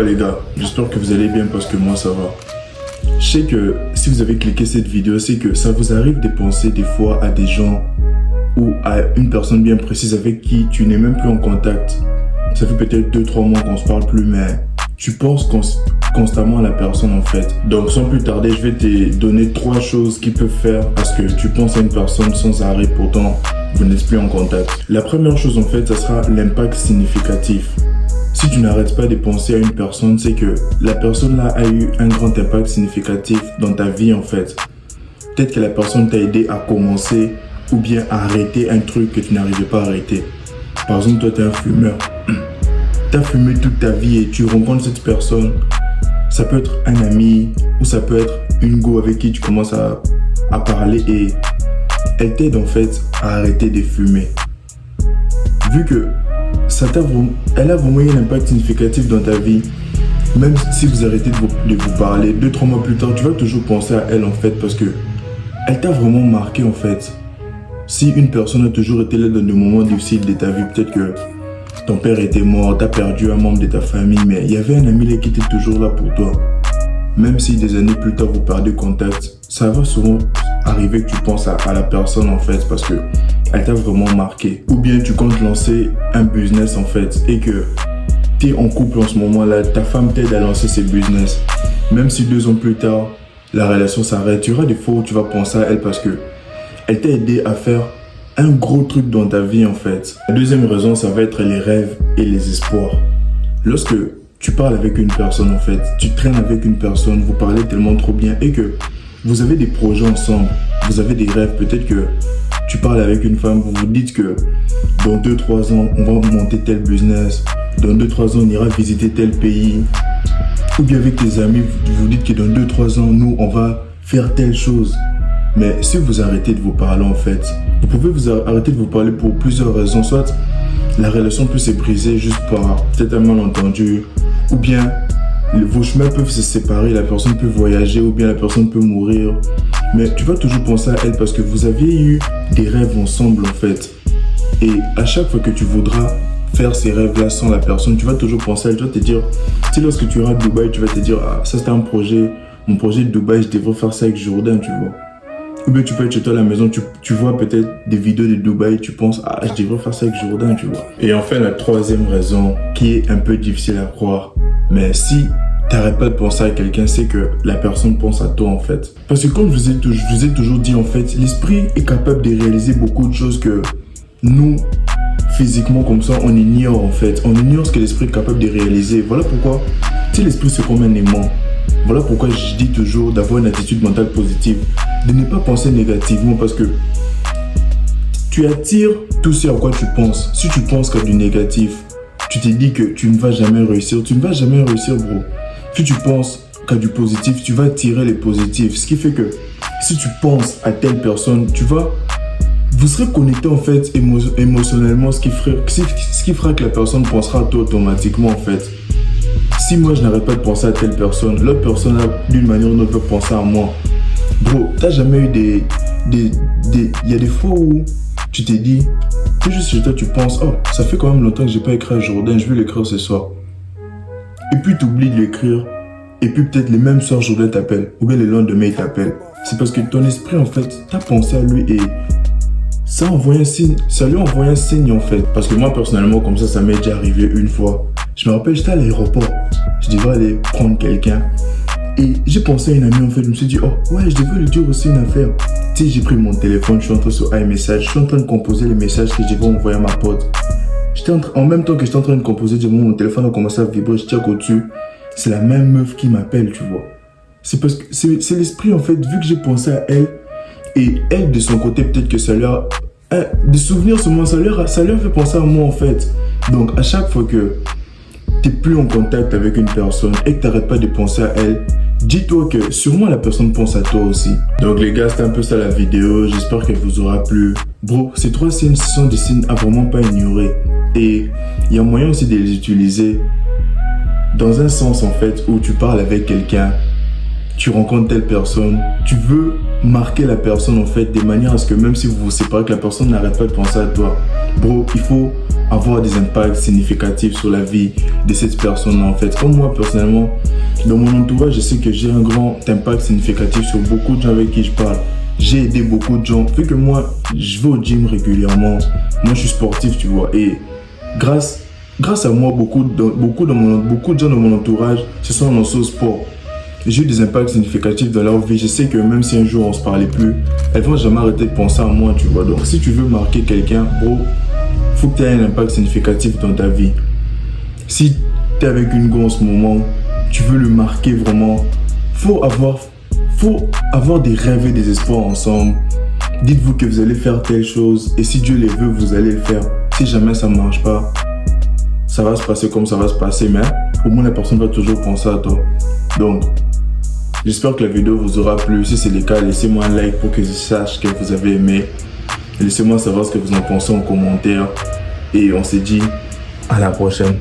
va les gars? J'espère que vous allez bien parce que moi ça va. Je sais que si vous avez cliqué cette vidéo, c'est que ça vous arrive de penser des fois à des gens ou à une personne bien précise avec qui tu n'es même plus en contact. Ça fait peut-être 2-3 mois qu'on se parle plus, mais tu penses constamment à la personne en fait. Donc sans plus tarder, je vais te donner 3 choses qui peuvent faire à ce que tu penses à une personne sans arrêt, pourtant vous n'êtes plus en contact. La première chose en fait, ça sera l'impact significatif. Si tu n'arrêtes pas de penser à une personne, c'est que la personne là a eu un grand impact significatif dans ta vie en fait. Peut-être que la personne t'a aidé à commencer ou bien à arrêter un truc que tu n'arrivais pas à arrêter. Par exemple, toi tu es un fumeur. Tu as fumé toute ta vie et tu rencontres cette personne. Ça peut être un ami ou ça peut être une go avec qui tu commences à parler et elle t'aide en fait à arrêter de fumer. Vu que elle a vraiment eu un impact significatif dans ta vie, même si vous arrêtez de vous parler, 2-3 mois plus tard, tu vas toujours penser à elle en fait parce que elle t'a vraiment marqué en fait. Si une personne a toujours été là dans des moments difficiles de ta vie, peut-être que ton père était mort, t'as perdu un membre de ta famille, mais il y avait un ami là qui était toujours là pour toi. Même si des années plus tard vous perdez contact, ça va souvent arriver que tu penses à la personne en fait parce que elle t'a vraiment marqué. Ou bien tu comptes lancer un business en fait et que tu es en couple en ce moment là, ta femme t'aide à lancer ses business. Même si 2 ans plus tard, la relation s'arrête, tu auras des fois où tu vas penser à elle parce que elle t'a aidé à faire un gros truc dans ta vie en fait. La deuxième raison, ça va être les rêves et les espoirs. Lorsque tu parles avec une personne en fait, tu traînes avec une personne, vous parlez tellement trop bien et que vous avez des projets ensemble, vous avez des rêves, peut-être que tu parles avec une femme, vous vous dites que dans 2-3 ans, on va monter tel business, dans 2-3 ans, on ira visiter tel pays, ou bien avec tes amis, vous vous dites que dans 2-3 ans, nous, on va faire telle chose. Mais si vous arrêtez de vous parler en fait, vous pouvez vous arrêter de vous parler pour plusieurs raisons. Soit la relation peut se briser juste par peut-être un malentendu, ou bien vos chemins peuvent se séparer, la personne peut voyager, ou bien la personne peut mourir. Mais tu vas toujours penser à elle parce que vous aviez eu des rêves ensemble en fait. Et à chaque fois que tu voudras faire ces rêves-là sans la personne, tu vas toujours penser à elle, tu vas te dire, tu sais, lorsque tu iras à Dubaï, tu vas te dire, ah ça c'était un projet, mon projet de Dubaï, je devrais faire ça avec Jourdain, tu vois. Ou bien tu peux être chez toi à la maison, tu vois peut-être des vidéos de Dubaï, tu penses, ah je devrais faire ça avec Jourdain, tu vois. Et enfin la troisième raison, qui est un peu difficile à croire, mais si t'arrêtes pas de penser à quelqu'un, c'est que la personne pense à toi en fait. Parce que comme je vous ai toujours dit en fait, l'esprit est capable de réaliser beaucoup de choses que nous, physiquement comme ça, on ignore en fait. On ignore ce que l'esprit est capable de réaliser. Voilà pourquoi, tu sais, l'esprit c'est comme un aimant. Voilà pourquoi je dis toujours d'avoir une attitude mentale positive, de ne pas penser négativement parce que tu attires tout ce à quoi tu penses. Si tu penses qu'à du négatif, tu te dis que tu ne vas jamais réussir, tu ne vas jamais réussir bro. Si tu penses qu'à du positif, tu vas attirer les positifs. Ce qui fait que si tu penses à telle personne, vous serez connecté en fait émotionnellement, ce qui fera que la personne pensera à toi automatiquement en fait. Si moi je n'arrête pas de penser à telle personne, l'autre personne d'une manière ou d'une autre va penser à moi. Bro, t'as jamais eu il y a des fois où tu t'es dit, tu es juste chez toi, tu penses, oh, ça fait quand même longtemps que j'ai pas écrit à Jourdain, je vais l'écrire ce soir. Et puis tu oublies de l'écrire, et puis peut-être le même soir Jourdain t'appelle, ou bien le lendemain il t'appelle. C'est parce que ton esprit en fait, t'as pensé à lui et ça lui a envoyé un signe en fait. Parce que moi personnellement, comme ça m'est déjà arrivé une fois. Je me rappelle, j'étais à l'aéroport, je devais aller prendre quelqu'un. Et j'ai pensé à une amie en fait, je me suis dit, oh ouais, je devais lui dire aussi une affaire. Tu sais, j'ai pris mon téléphone, je suis entré sur iMessage, je suis en train de composer les messages que je vais envoyer à ma pote. En même temps que j'étais en train de composer, mon téléphone a commencé à vibrer, je check au-dessus. C'est la même meuf qui m'appelle, tu vois. C'est parce que c'est l'esprit en fait, vu que j'ai pensé à elle, et elle de son côté, peut-être que ça lui a... des souvenirs seulement, ça lui a fait penser à moi en fait. Donc à chaque fois que tu n'es plus en contact avec une personne et que tu n'arrêtes pas de penser à elle, dis-toi que sûrement la personne pense à toi aussi. Donc les gars, c'était un peu ça la vidéo, j'espère qu'elle vous aura plu. Bro, ces 3 signes sont des signes à vraiment pas ignorer. Et il y a moyen aussi de les utiliser dans un sens en fait où tu parles avec quelqu'un, tu rencontres telle personne, tu veux marquer la personne en fait, de manière à ce que même si vous vous séparez, que la personne n'arrête pas de penser à toi. Bro, il faut avoir des impacts significatifs sur la vie de cette personne-là en fait. Comme moi personnellement, dans mon entourage, je sais que j'ai un grand impact significatif sur beaucoup de gens avec qui je parle. J'ai aidé beaucoup de gens. Vu que moi, je vais au gym régulièrement. Moi, je suis sportif, tu vois. Et grâce à moi, beaucoup de gens dans mon entourage se sont lancés au sport. J'ai eu des impacts significatifs dans leur vie. Je sais que même si un jour on se parlait plus, elles vont jamais arrêter de penser à moi, tu vois. Donc, si tu veux marquer quelqu'un, bro, faut que tu aies un impact significatif dans ta vie. Si tu es avec une go en ce moment, tu veux le marquer vraiment, faut avoir des rêves et des espoirs ensemble. Dites-vous que vous allez faire telle chose et si Dieu les veut, vous allez le faire. Si jamais ça ne marche pas, ça va se passer comme ça va se passer, mais au moins la personne va toujours penser à toi. Donc, j'espère que la vidéo vous aura plu. Si c'est le cas, laissez-moi un like pour que je sache que vous avez aimé. Laissez-moi savoir ce que vous en pensez en commentaire. Et on se dit à la prochaine.